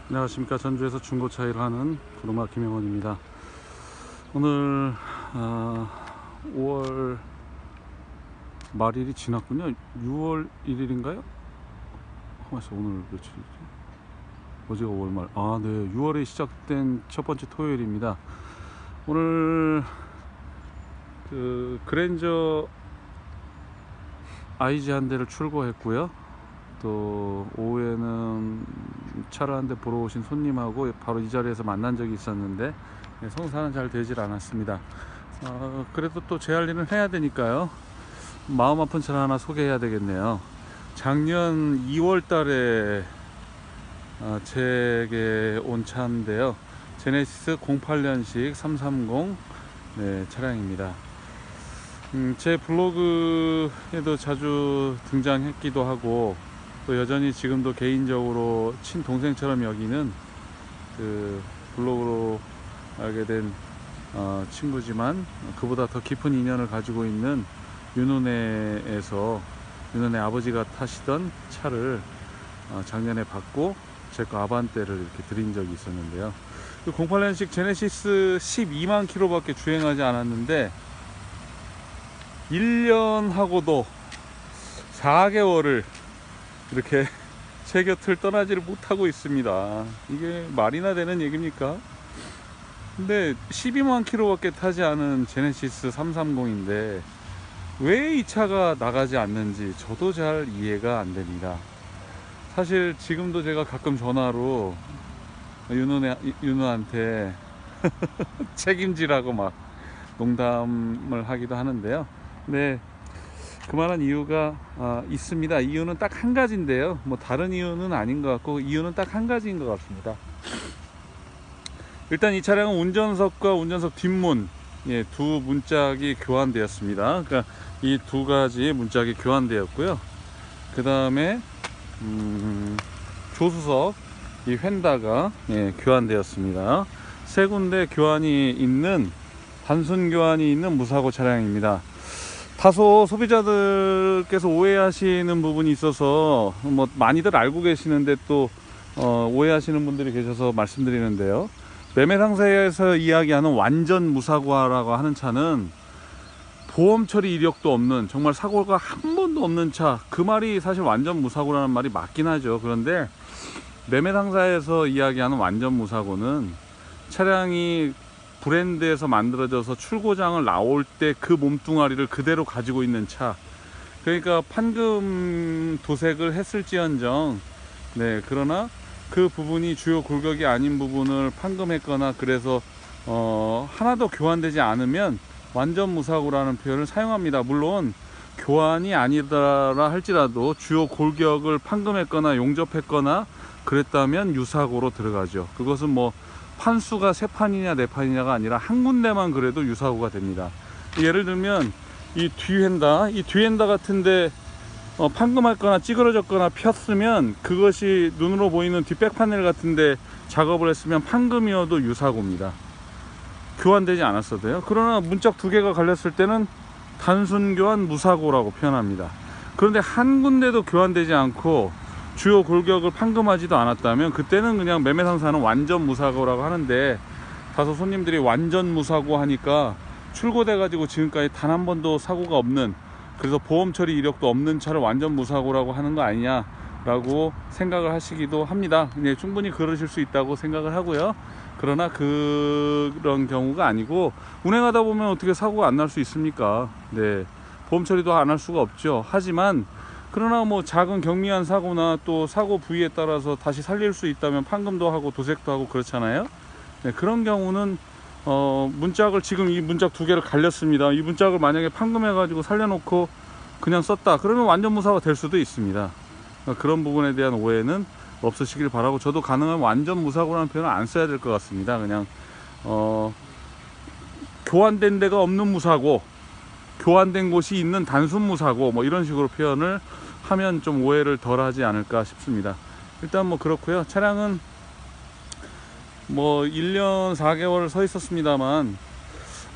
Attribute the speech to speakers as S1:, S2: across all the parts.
S1: 안녕하십니까. 전주에서 중고차 일을 하는 부르마 김영원입니다. 오늘 5월 말일이 지났군요. 6월 1일인가요? 오늘 며칠이지? 어제가 5월 말. 네. 6월에 시작된 첫 번째 토요일입니다. 오늘 그랜저 IG 한 대를 출고했고요. 또 오후에는 차를 한 대 보러 오신 손님하고 바로 이 자리에서 만난 적이 있었는데 성사는 잘 되질 않았습니다. 그래도 또 제 할 일은 해야 되니까요. 마음 아픈 차를 하나 소개해야 되겠네요. 작년 2월 달에 제게 온 차인데요. 제네시스 08년식 330 차량입니다. 제 블로그에도 자주 등장했기도 하고, 또 여전히 지금도 개인적으로 친동생처럼 여기는 그 블로그로 알게 된 친구지만, 그보다 더 깊은 인연을 가지고 있는 윤은혜에서 윤은혜 아버지가 타시던 차를 작년에 받고 제 거 아반떼를 이렇게 드린 적이 있었는데요. 그 08년식 제네시스 12만 킬로밖에 주행하지 않았는데 1년하고도 4개월을 이렇게 제 곁을 떠나지를 못하고 있습니다. 이게 말이나 되는 얘기입니까? 근데 12만 킬로밖에 타지 않은 제네시스 330인데 왜 이 차가 나가지 않는지 저도 잘 이해가 안 됩니다. 사실 지금도 제가 가끔 전화로 윤우한테 책임지라고 막 농담을 하기도 하는데요. 네, 그만한 이유가 있습니다. 이유는 딱 한 가지인데요. 뭐 다른 이유는 아닌 것 같고, 이유는 딱 한 가지인 것 같습니다. 일단 이 차량은 운전석과 운전석 뒷문 두 문짝이 교환되었습니다. 그러니까 이 두 가지 문짝이 교환되었고요. 그 다음에 조수석 이 휀다가 교환되었습니다. 세 군데 교환이 있는, 단순 교환이 있는 무사고 차량입니다. 다소 소비자들께서 오해하시는 부분이 있어서 뭐 많이들 알고 계시는데 또 오해하시는 분들이 계셔서 말씀드리는데요. 매매 상세에서 이야기하는 완전 무사고라고 하는 차는 보험 처리 이력도 없는, 정말 사고가 한 번도 없는 차, 그 말이 사실 완전 무사고라는 말이 맞긴 하죠. 그런데 매매 상사에서 이야기하는 완전 무사고는 차량이 브랜드에서 만들어져서 출고장을 나올 때 그 몸뚱아리를 그대로 가지고 있는 차, 그러니까 판금 도색을 했을지언정 그러나 그 부분이 주요 골격이 아닌 부분을 판금했거나 그래서 하나도 교환되지 않으면 완전 무사고라는 표현을 사용합니다. 물론 교환이 아니더라 할지라도 주요 골격을 판금했거나 용접했거나 그랬다면 유사고로 들어가죠. 그것은 뭐 판수가 3판이냐 4판이냐가 아니라 한 군데만 그래도 유사고가 됩니다. 예를 들면 이 뒤엔다 같은데 판금했거나 찌그러졌거나 폈으면 그것이 눈으로 보이는 뒷백 파넬 같은데 작업을 했으면 판금이어도 유사고입니다. 교환되지 않았어도요. 그러나 문짝 두 개가 갈렸을 때는 단순 교환 무사고라고 표현합니다. 그런데 한 군데도 교환되지 않고 주요 골격을 판금하지도 않았다면 그때는 그냥 매매 상사는 완전 무사고라고 하는데, 다소 손님들이 완전 무사고 하니까 출고돼 가지고 지금까지 단 한 번도 사고가 없는, 그래서 보험 처리 이력도 없는 차를 완전 무사고라고 하는 거 아니냐라고 생각을 하시기도 합니다. 충분히 그러실 수 있다고 생각을 하고요. 그러나 그런 경우가 아니고, 운행하다 보면 어떻게 사고가 안 날 수 있습니까? 보험 처리도 안 할 수가 없죠. 하지만 그러나 뭐 작은 경미한 사고나 또 사고 부위에 따라서 다시 살릴 수 있다면 판금도 하고 도색도 하고 그렇잖아요. 그런 경우는 문짝을, 지금 이 문짝 두 개를 갈렸습니다. 이 문짝을 만약에 판금해 가지고 살려놓고 그냥 썼다 그러면 완전 무사가 될 수도 있습니다. 그런 부분에 대한 오해는 없으시길 바라고, 저도 가능하면 완전 무사고라는 표현을 안 써야 될 것 같습니다. 그냥 교환된 데가 없는 무사고, 교환된 곳이 있는 단순 무사고, 뭐 이런 식으로 표현을 하면 좀 오해를 덜 하지 않을까 싶습니다. 일단 뭐 그렇고요. 차량은 뭐 1년 4개월 서 있었습니다만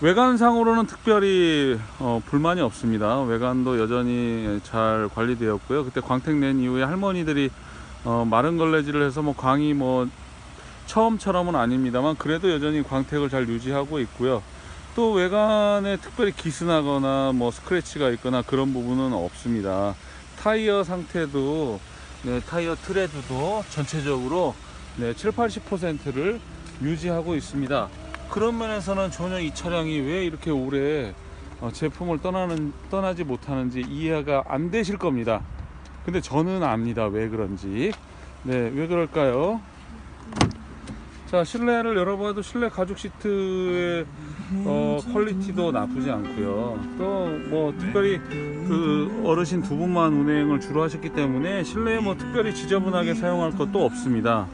S1: 외관상으로는 특별히 불만이 없습니다. 외관도 여전히 잘 관리되었고요. 그때 광택 낸 이후에 할머니들이 마른 걸레질을 해서 뭐 광이 뭐 처음처럼은 아닙니다만 그래도 여전히 광택을 잘 유지하고 있고요. 또 외관에 특별히 기스나거나 뭐 스크래치가 있거나 그런 부분은 없습니다. 타이어 상태도 네, 타이어 트레드도 전체적으로 네, 70-80%를 유지하고 있습니다. 그런 면에서는 전혀 이 차량이 왜 이렇게 오래 제품을 떠나지 못하는지 이해가 안 되실 겁니다. 근데 저는 압니다. 왜 그런지. 네, 왜 그럴까요? 자, 실내를 열어봐도 실내 가죽 시트의 퀄리티도 나쁘지 않고요. 또 뭐 특별히 그 어르신 두 분만 운행을 주로 하셨기 때문에 실내에 뭐 특별히 지저분하게 사용할 것도 없습니다.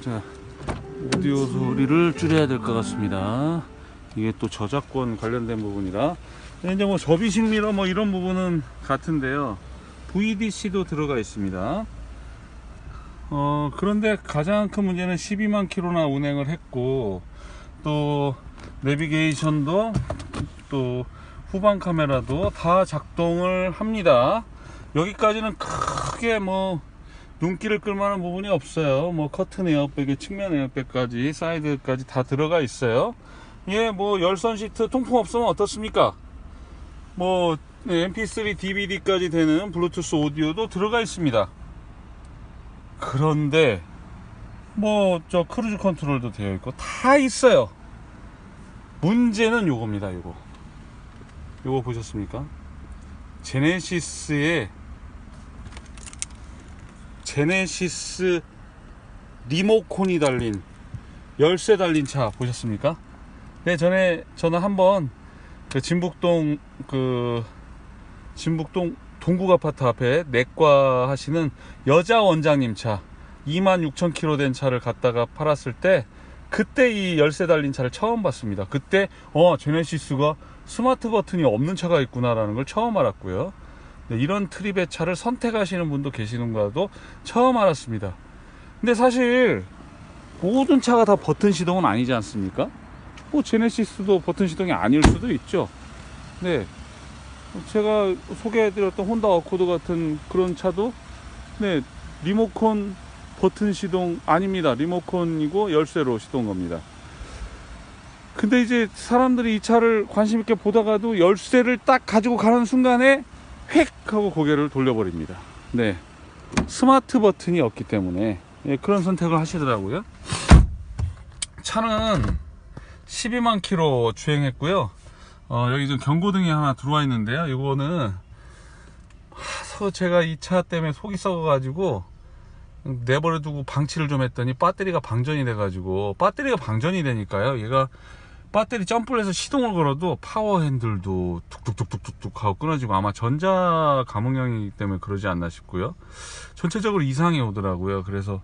S1: 자, 오디오 소리를 줄여야 될 것 같습니다. 이게 또 저작권 관련된 부분이라. 이제 뭐 접이식 미러 뭐 이런 부분은 같은데요. VDC도 들어가 있습니다. 그런데 가장 큰 문제는 12만 킬로나 운행을 했고, 또 내비게이션도 또 후방 카메라도 다 작동을 합니다. 여기까지는 크게 뭐 눈길을 끌만한 부분이 없어요. 뭐 커튼 에어백에 측면 에어백까지 사이드까지 다 들어가 있어요. 예, 뭐 열선 시트 통풍 없으면 어떻습니까? 뭐 MP3, DVD까지 되는 블루투스 오디오도 들어가 있습니다. 그런데 뭐 저 크루즈 컨트롤도 되어 있고 다 있어요. 문제는 요겁니다. 요거 보셨습니까? 제네시스 리모컨이 달린 열쇠 달린 차 보셨습니까? 네, 저는 한번 그 진북동 동국 아파트 앞에 내과 하시는 여자 원장님 차 26,000km 된 차를 갖다가 팔았을 때 그때 이 열쇠 달린 차를 처음 봤습니다. 그때 제네시스가 스마트 버튼이 없는 차가 있구나 라는 걸 처음 알았고요. 네, 이런 트립의 차를 선택하시는 분도 계시는가도 처음 알았습니다. 근데 사실 모든 차가 다 버튼 시동은 아니지 않습니까? 뭐 제네시스도 버튼 시동이 아닐 수도 있죠. 네, 제가 소개해드렸던 혼다 어코드 같은 그런 차도 네, 리모컨 버튼 시동 아닙니다. 리모컨이고 열쇠로 시동 겁니다. 근데 이제 사람들이 이 차를 관심 있게 보다가도 열쇠를 딱 가지고 가는 순간에 획 하고 고개를 돌려버립니다. 네, 스마트 버튼이 없기 때문에 네, 그런 선택을 하시더라고요. 차는 12만 킬로 주행했고요. 여기 좀 경고등이 하나 들어와 있는데요. 이거는 제가 이 차 때문에 속이 썩어가지고 내버려두고 방치를 좀 했더니 배터리가 방전이 돼가지고, 배터리가 방전이 되니까요, 얘가 배터리 점프를 해서 시동을 걸어도 파워 핸들도 툭툭툭툭툭 하고 끊어지고, 아마 전자 감응형이기 때문에 그러지 않나 싶고요. 전체적으로 이상이 오더라고요. 그래서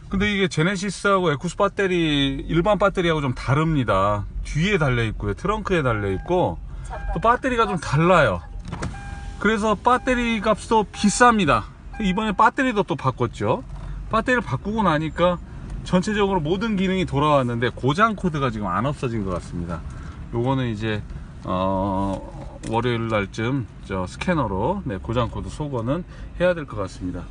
S1: 근데 이게 제네시스하고 에쿠스 배터리 일반 배터리하고 좀 다릅니다. 뒤에 달려 있고요, 트렁크에 달려 있고, 또 배터리가 좀 달라요. 그래서 배터리 값도 비쌉니다. 이번에 배터리도 또 바꿨죠. 배터리를 바꾸고 나니까 전체적으로 모든 기능이 돌아왔는데 고장 코드가 지금 안 없어진 것 같습니다. 요거는 이제 월요일 날쯤 스캐너로 네, 고장 코드 소거는 해야 될 것 같습니다.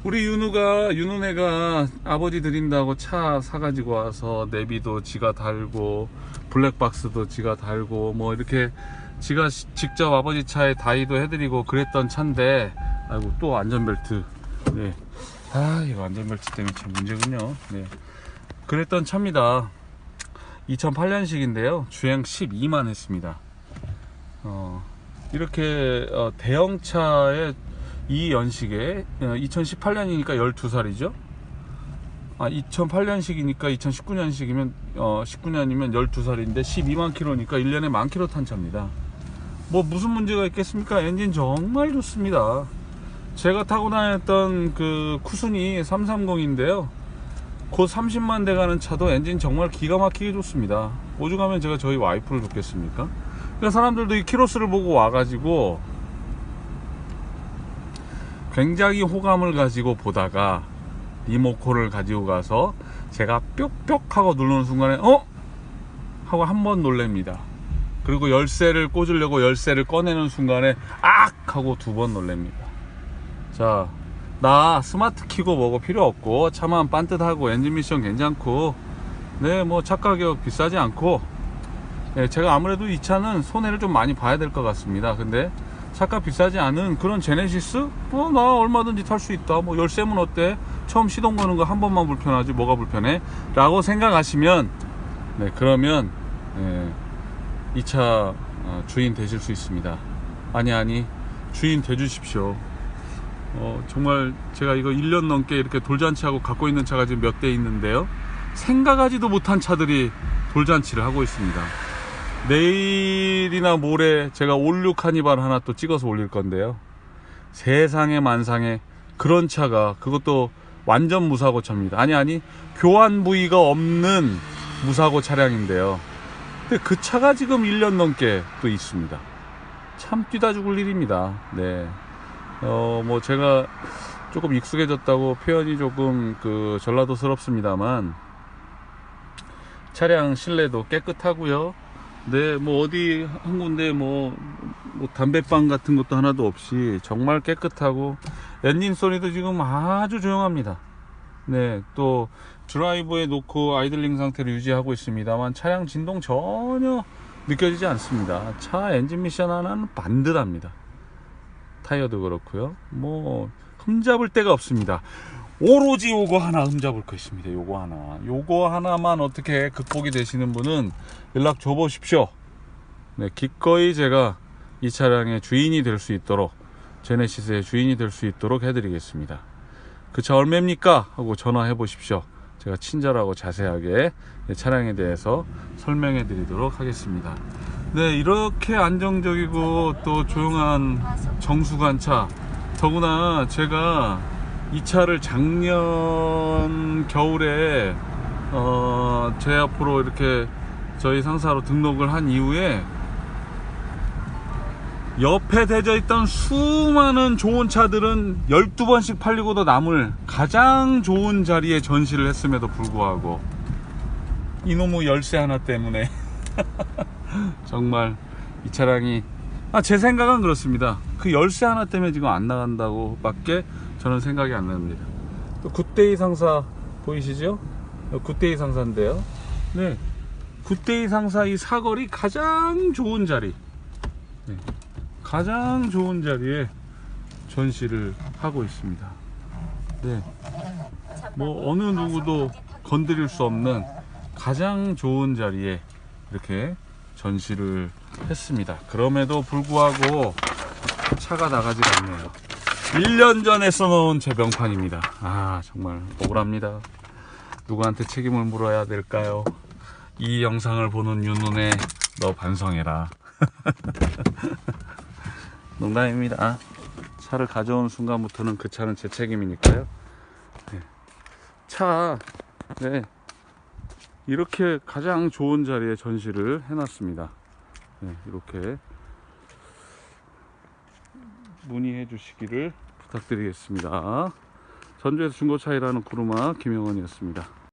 S1: 우리 윤우네가 아버지 드린다고 차 사가지고 와서 내비도 지가 달고 블랙박스도 지가 달고 뭐 이렇게 지가 직접 아버지 차에 다이도 해드리고 그랬던 차인데, 아이고 또 안전벨트. 네, 이거 안전벨트 때문에 참 문제군요. 네, 그랬던 차입니다. 2008년식인데요 주행 12만 했습니다. 이렇게 대형차에 이 연식에 2018년이니까 12살이죠 2008년식이니까 2019년식이면 19년이면 12살인데 12만 킬로니까 1년에 1만 킬로 탄 차입니다. 뭐 무슨 문제가 있겠습니까? 엔진 정말 좋습니다. 제가 타고 다녔던 그 쿠스니 330인데요 곧 30만 대 가는 차도 엔진 정말 기가 막히게 좋습니다. 오죽하면 제가 저희 와이프를 좋겠습니까? 그러니까 사람들도 이 키로수를 보고 와가지고 굉장히 호감을 가지고 보다가 리모컨을 가지고 가서 제가 뾱뾱 하고 누르는 순간에 하고 한 번 놀랍니다. 그리고 열쇠를 꽂으려고 열쇠를 꺼내는 순간에 악 하고 두 번 놀랍니다. 자, 나 스마트 키고 뭐고 필요 없고 차만 반듯하고 엔진 미션 괜찮고 네 뭐 차 가격 비싸지 않고 네, 제가 아무래도 이 차는 손해를 좀 많이 봐야 될 것 같습니다. 근데 차가 비싸지 않은 그런 제네시스 나 얼마든지 탈 수 있다. 뭐 열세면 어때? 처음 시동 거는 거 한 번만 불편하지 뭐가 불편해? 라고 생각하시면 네 그러면 이 차 주인 되실 수 있습니다. 아니 주인 돼 주십시오. 정말 제가 이거 1년 넘게 이렇게 돌잔치하고 갖고 있는 차가 지금 몇 대 있는데요, 생각하지도 못한 차들이 돌잔치를 하고 있습니다. 내일이나 모레 제가 올류 카니발 하나 또 찍어서 올릴 건데요, 세상에 만상에 그런 차가, 그것도 완전 무사고 차입니다. 아니 교환 부위가 없는 무사고 차량인데요, 근데 그 차가 지금 1년 넘게 또 있습니다. 참 뛰다 죽을 일입니다. 네. 뭐 제가 조금 익숙해졌다고 표현이 조금 전라도스럽습니다만, 차량 실내도 깨끗하고요. 네, 뭐 어디 한 군데 뭐 담배빵 같은 것도 하나도 없이 정말 깨끗하고, 엔진 소리도 지금 아주 조용합니다. 네, 또 드라이브에 놓고 아이들링 상태를 유지하고 있습니다만 차량 진동 전혀 느껴지지 않습니다. 차 엔진 미션 하나는 반듯합니다. 타이어도 그렇고요. 뭐 흠잡을 데가 없습니다. 오로지 요거 하나 흠잡을 거 있습니다. 요거 하나만 어떻게 극복이 되시는 분은 연락 줘 보십시오. 네, 기꺼이 제가 이 차량의 주인이 될 수 있도록, 제네시스의 주인이 될 수 있도록 해드리겠습니다. 그 차 얼마입니까? 하고 전화해 보십시오. 제가 친절하고 자세하게 차량에 대해서 설명해 드리도록 하겠습니다. 네, 이렇게 안정적이고 또 조용한 정수관 차, 더구나 제가 이 차를 작년 겨울에 제 앞으로 이렇게 저희 상사로 등록을 한 이후에 옆에 대져 있던 수많은 좋은 차들은 12번씩 팔리고도 남을 가장 좋은 자리에 전시를 했음에도 불구하고 이놈의 열쇠 하나 때문에 정말 이 차량이, 제 생각은 그렇습니다. 그 열쇠 하나 때문에 지금 안 나간다고 밖에 저는 생각이 안 납니다. 굿데이 상사 보이시죠? 굿데이 상사인데요, 네, 굿데이 상사 이 사거리 가장 좋은 자리, 네, 가장 좋은 자리에 전시를 하고 있습니다. 네, 뭐 어느 누구도 건드릴 수 없는 가장 좋은 자리에 이렇게 전시를 했습니다. 그럼에도 불구하고 차가 나가지가 않네요. 1년 전에 써놓은 제 명판입니다. 정말 억울합니다. 누구한테 책임을 물어야 될까요? 이 영상을 보는 윤눈에 너 반성해라. 농담입니다. 차를 가져온 순간부터는 그 차는 제 책임이니까요. 네. 네, 이렇게 가장 좋은 자리에 전시를 해놨습니다. 네, 이렇게 문의해 주시기를 부탁드리겠습니다. 전주에서 중고차 일하는 구루마 김영원이었습니다.